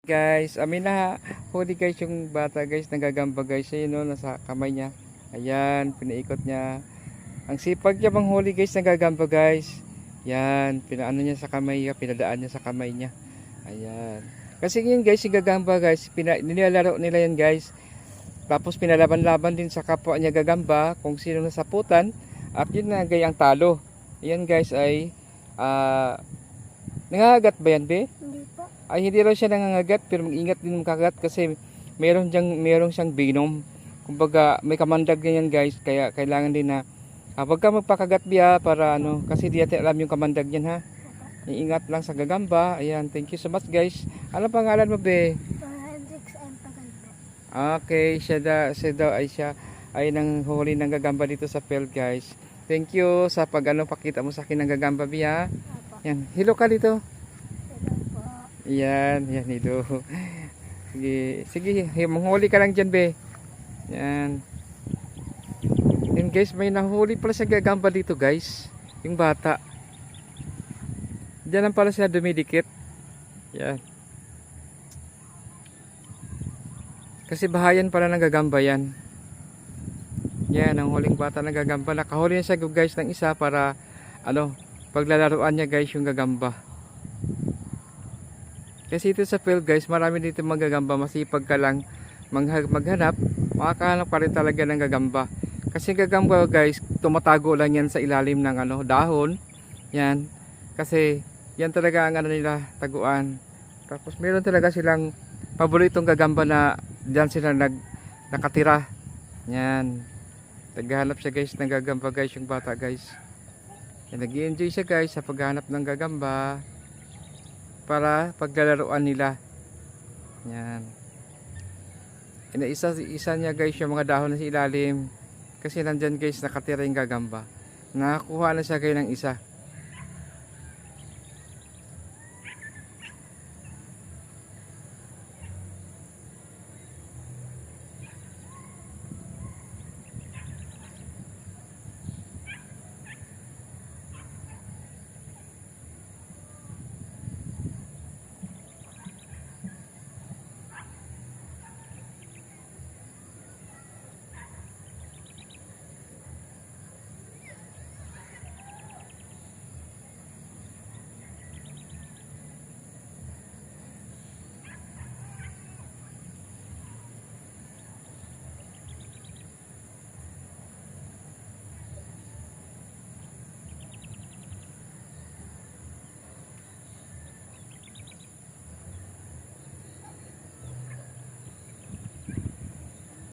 Guys, amin na huli guys yung bata guys, nagagamba guys. Ayun no, nasa kamay niya. Ayan, pinaikot niya. Ang sipag niya manghuli guys, nagagamba guys. Yan, pinaano niya sa kamay niya, pinadaan niya sa kamay niya. Ayan. Kasi yun guys, yung gagamba guys, nilalaro nila yan guys. Tapos pinalaban-laban din sa kapwa niya gagamba kung sino nasaputan. At yun na gayang talo. Ayan guys ay nangagat ba yan be? Hindi po. Ay hindi raw siya nangangagat pero mag-ingat din makagat kasi meron siyang venom. Kumbaga may kamandag ganyan guys, kaya kailangan din na wag ka magpakagat biya para ano kasi di natin alam yung kamandag niyan ha. Iingat lang sa gagamba. Ayan, thank you so much guys. Ano pangalan mo be? Hendrix M. Tagal po. Okay, siya daw ay nang huli ng gagamba dito sa field guys. Thank you sa pakita mo sa akin ng gagamba biya. Opo. Yan, hello ka dito. Tagal po. Yan, ito. Sige, manghuli ka lang dyan, be. Yan. Yan guys, may nahuli pala sa gagamba dito guys. Yung bata. Diyan lang pala sila dumidikit. Yan. Kasi bahayan pala ng gagamba yan. Yan, ang huling bata ng gagamba. Nakahuli na siya guys ng isa para paglalaruan niya guys yung gagamba. Kasi ito sa field guys, marami dito magagamba. Masipag ka lang maghanap, makakahanap pa rin talaga ng gagamba. Kasi gagamba guys, tumatago lang yan sa ilalim ng dahon. Yan. Kasi yan talaga ang nila, taguan. Tapos meron talaga silang paboritong gagamba na diyan sila nakatira. Yan. Naghahanap siya guys ng gagamba guys, yung bata guys. Yan, nag-i-enjoy siya guys sa paghahanap ng gagamba para paglalaruan nila. Yan. Isa niya guys yung mga dahon na sa ilalim kasi nandyan guys nakatira yung gagamba. Nakakuha na siya guys ng isa.